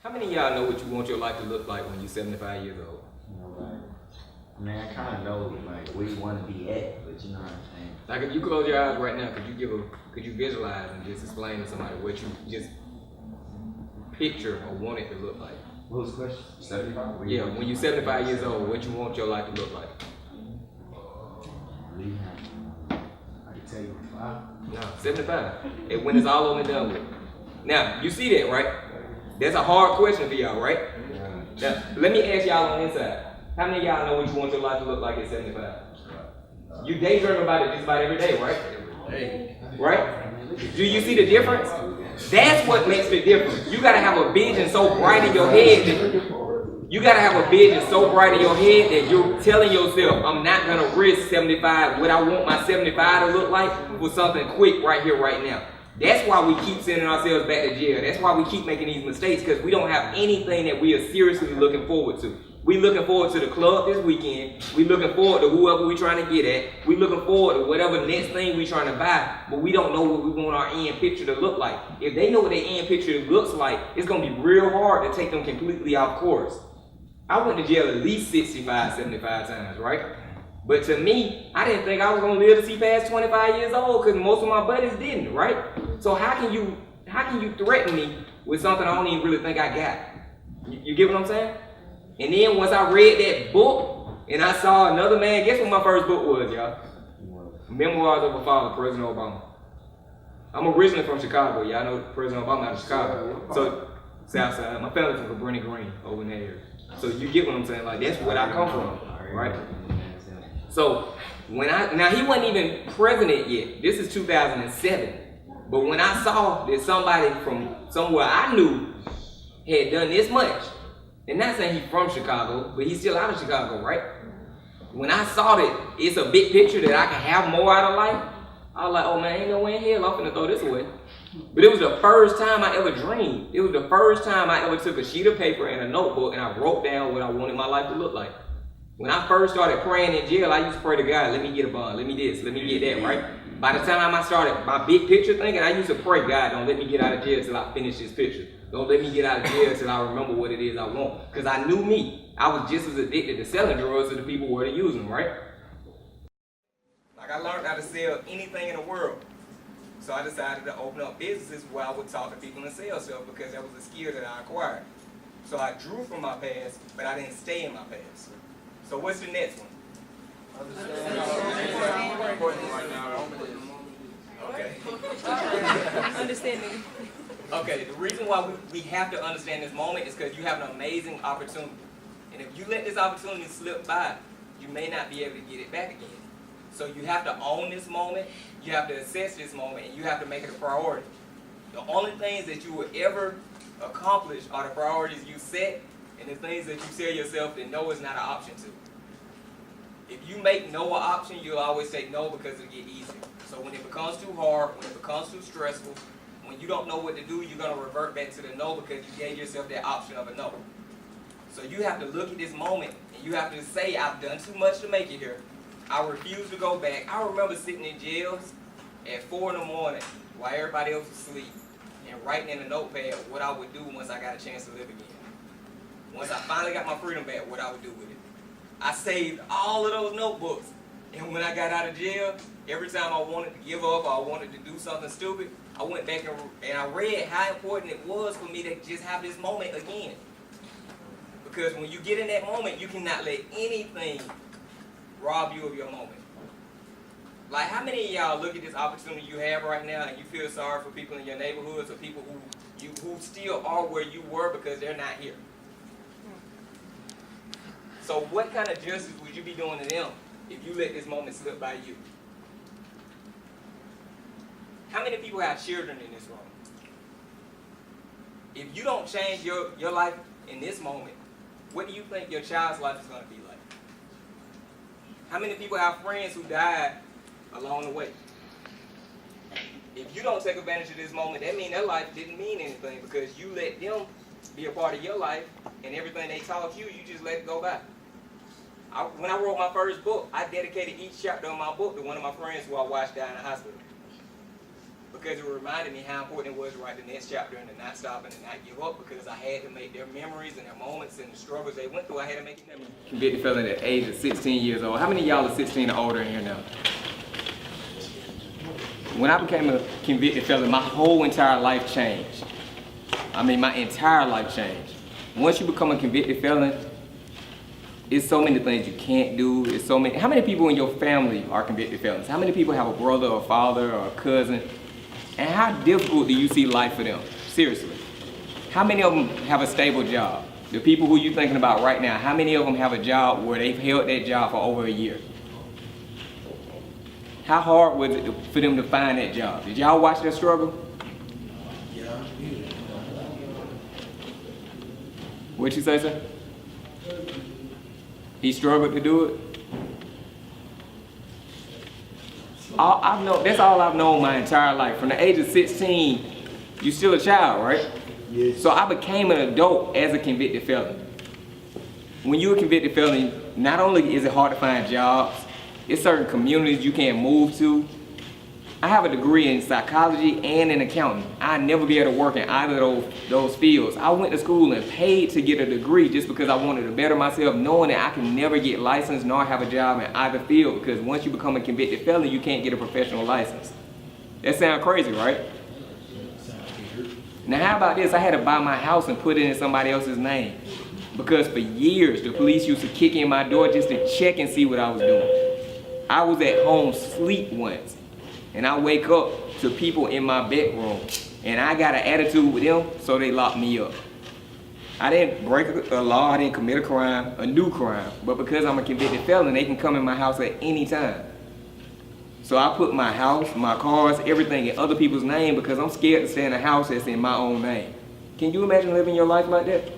How many of y'all know what you want your life to look like when you're 75 years old? I mean, I kind of know like where you want to be at, but you know what I'm saying. Like if you close your eyes right now, could you visualize and just explain to somebody what you just picture or want it to look like? What was the question? 75? Yeah, when you're 75 years old, what you want your life to look like? I can tell you 5. No, 75. And when it's all over and done with. Now, you see that, right? That's a hard question for y'all, right? Now, let me ask y'all on the inside. How many of y'all know what you want your life to look like at 75? You daydream about it just about every day, right? Right? Do you see the difference? That's what makes the difference. You gotta have a vision so bright in your head that you're telling yourself, I'm not gonna risk 75, what I want my 75 to look like for something quick right here, right now. That's why we keep sending ourselves back to jail. That's why we keep making these mistakes, because we don't have anything that we are seriously looking forward to. We looking forward to the club this weekend. We looking forward to whoever we trying to get at. We looking forward to whatever next thing we trying to buy, but we don't know what we want our end picture to look like. If they know what their end picture looks like, it's going to be real hard to take them completely off course. I went to jail at least 65, 75 times, right? But to me, I didn't think I was going to live to see past 25 years old because most of my buddies didn't, right? So how can you threaten me with something I don't even really think I got? You get what I'm saying? And then once I read that book and I saw another man, guess what my first book was, y'all? Memoirs of a Father, President Obama. I'm originally from Chicago. Y'all know President Obama out of Chicago. So, Southside. My family's from Cabrini Green over in that area. So you get what I'm saying? Like, that's where I come from, right? So, now he wasn't even president yet. This is 2007. But when I saw that somebody from somewhere I knew had done this much, and not saying he's from Chicago, but he's still out of Chicago, right? When I saw that it's a big picture that I can have more out of life, I was like, oh man, ain't no way in hell I'm finna throw this away. But it was the first time I ever dreamed. It was the first time I ever took a sheet of paper and a notebook and I wrote down what I wanted my life to look like. When I first started praying in jail, I used to pray to God, let me get a bond, let me this, let me get that, right? By the time I started my big picture thinking, I used to pray, God, don't let me get out of jail till I finish this picture. Don't let me get out of jail till I remember what it is I want. Because I knew me. I was just as addicted to selling drugs as the people were to using them, right? Like I learned how to sell anything in the world. So I decided to open up businesses where I would talk to people and sell stuff because that was a skill that I acquired. So I drew from my past, but I didn't stay in my past. So what's the next one? Okay. Understanding. Okay, the reason why we have to understand this moment is because you have an amazing opportunity. And if you let this opportunity slip by, you may not be able to get it back again. So you have to own this moment, you have to assess this moment, and you have to make it a priority. The only things that you will ever accomplish are the priorities you set and the things that you tell yourself that no is not an option to. If you make no an option, you'll always say no because it'll get easier. So when it becomes too hard, when it becomes too stressful, when you don't know what to do, you're going to revert back to the no because you gave yourself that option of a no. So you have to look at this moment and you have to say, I've done too much to make it here. I refuse to go back. I remember sitting in jails at 4 in the morning while everybody else was asleep and writing in a notepad what I would do once I got a chance to live again. Once I finally got my freedom back, what I would do with it. I saved all of those notebooks. And when I got out of jail, every time I wanted to give up or I wanted to do something stupid, I went back and I read how important it was for me to just have this moment again. Because when you get in that moment, you cannot let anything rob you of your moment. Like how many of y'all look at this opportunity you have right now and you feel sorry for people in your neighborhoods or people who still are where you were because they're not here? So what kind of justice would you be doing to them if you let this moment slip by you? How many people have children in this room? If you don't change your life in this moment, what do you think your child's life is going to be like? How many people have friends who died along the way? If you don't take advantage of this moment, that means their life didn't mean anything because you let them be a part of your life and everything they taught you, you just let it go by. When I wrote my first book, I dedicated each chapter of my book to one of my friends who I watched die in the hospital. because it reminded me how important it was to write the next chapter and to not stop and to not give up, because I had to make their memories and their moments and the struggles they went through, I had to make it memory. Convicted felon at the age of 16 years old. How many of y'all are 16 or older in here now? When I became a convicted felon, my whole entire life changed. I mean, my entire life changed. Once you become a convicted felon, it's so many things you can't do. It's so many. How many people in your family are convicted felons? How many people have a brother or father or a cousin? And how difficult do you see life for them? Seriously. How many of them have a stable job? The people who you're thinking about right now, how many of them have a job where they've held that job for over a year? How hard was it for them to find that job? Did y'all watch their struggle? Yeah. What'd you say, sir? He struggled to do it? That's all I've known my entire life. From the age of 16, you're still a child, right? Yes. So I became an adult as a convicted felon. When you're a convicted felon, not only is it hard to find jobs, it's certain communities you can't move to. I have a degree in psychology and in accounting. I'd never be able to work in either of those fields. I went to school and paid to get a degree just because I wanted to better myself, knowing that I can never get licensed nor have a job in either field, because once you become a convicted felon, you can't get a professional license. That sounds crazy, right? Now how about this? I had to buy my house and put it in somebody else's name, because for years the police used to kick in my door just to check and see what I was doing. I was at home sleep once, and I wake up to people in my bedroom, and I got an attitude with them, so they locked me up. I didn't break a law, I didn't commit a crime, a new crime, but because I'm a convicted felon, they can come in my house at any time. So I put my house, my cars, everything in other people's name because I'm scared to stay in a house that's in my own name. Can you imagine living your life like that?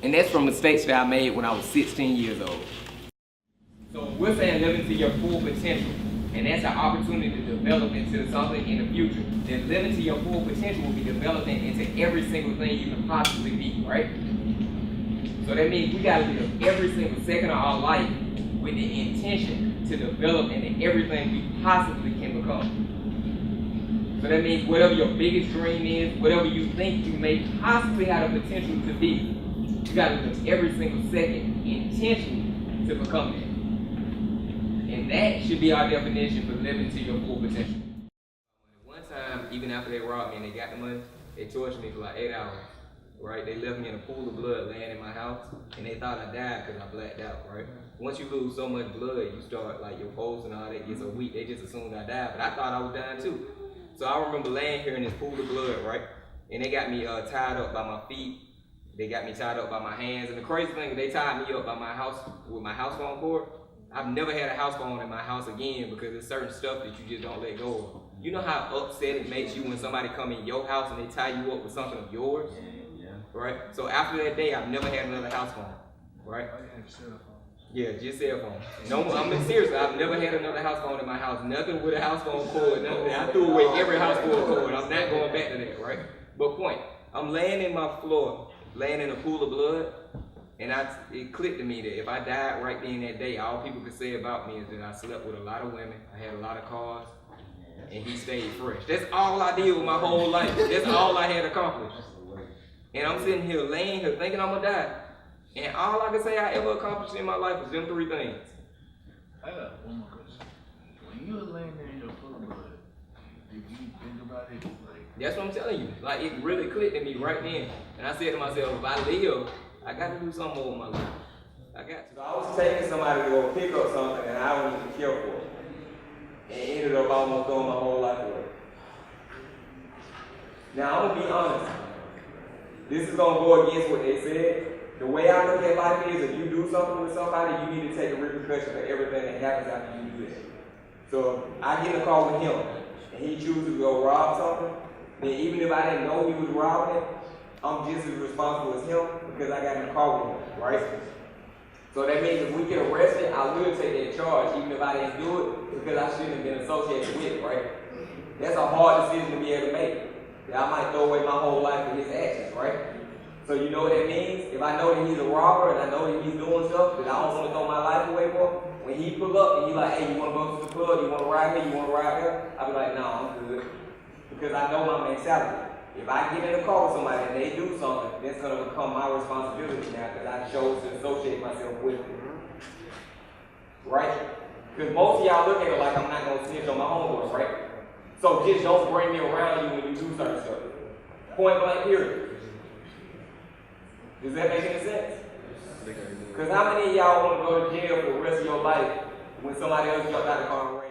And that's from mistakes that I made when I was 16 years old. So we're saying living to your full potential, and that's an opportunity to develop into something in the future. Then living to your full potential will be developing into every single thing you can possibly be, right? So that means we gotta live every single second of our life with the intention to develop into everything we possibly can become. So that means whatever your biggest dream is, whatever you think you may possibly have the potential to be, you gotta live every single second intentionally to become that. And that should be our definition for living to your full potential. One time, even after they robbed me and they got the money, they tortured me for like 8 hours, right? They left me in a pool of blood laying in my house, and they thought I died because I blacked out, right? Once you lose so much blood, you start, like, your pulse and all that gets so weak, they just assumed I died, but I thought I was dying too. So I remember laying here in this pool of blood, right? And they got me tied up by my feet. They got me tied up by my hands, and the crazy thing is they tied me up by my house with my house phone cord. I've never had a house phone in my house again because there's certain stuff that you just don't let go of. You know how upset it makes you when somebody come in your house and they tie you up with something of yours? Yeah. Right? So after that day, I've never had another house phone, right? Yeah, just cell phone. No, I'm seriously, I've never had another house phone in my house. Nothing with a house phone cord, none of that. I threw away every house phone cord. I'm not going back to that, right? But point, I'm laying in my floor, laying in a pool of blood, and it clicked to me that if I died right then that day, all people could say about me is that I slept with a lot of women, I had a lot of cars, and he stayed fresh. That's all I did with my whole life. That's all I had accomplished. And I'm sitting here laying here thinking I'm gonna die. And all I can say I ever accomplished in my life was them 3 things. I got one more question. When you were laying there in your pool of blood, did you think about it? That's what I'm telling you. Like, it really clicked in me right then. And I said to myself, if I live, I got to do something more with my life. I got to. So I was taking somebody to go pick up something and I don't even care for it. And ended up almost throwing my whole life away. Now, I'm going to be honest. This is going to go against what they said. The way I look at life is, if you do something with somebody, you need to take the repercussion for everything that happens after you do that. So I get a call with him, and he chooses to go rob something, then even if I didn't know he was robbing it, I'm just as responsible as him because I got in a car with him, right? So that means if we get arrested, I will take that charge, even if I didn't do it, because I shouldn't have been associated with it, right? That's a hard decision to be able to make. That I might throw away my whole life for his actions, right? So you know what that means? If I know that he's a robber and I know that he's doing stuff that I don't want to throw my life away for, when he pull up and he like, hey, you want to go to the club? You want to ride here? You want to ride there? I'll be like, no, I'm good. Because I know my mentality. If I get in a car with somebody and they do something, that's going to become my responsibility now because I chose to associate myself with it. Right? Because most of y'all look at it like I'm not going to snitch on my homeboys, right? So just don't bring me around you when you do certain stuff. Point blank period. Does that make any sense? Because how many of y'all want to go to jail for the rest of your life when somebody else jumped out of the car and ran?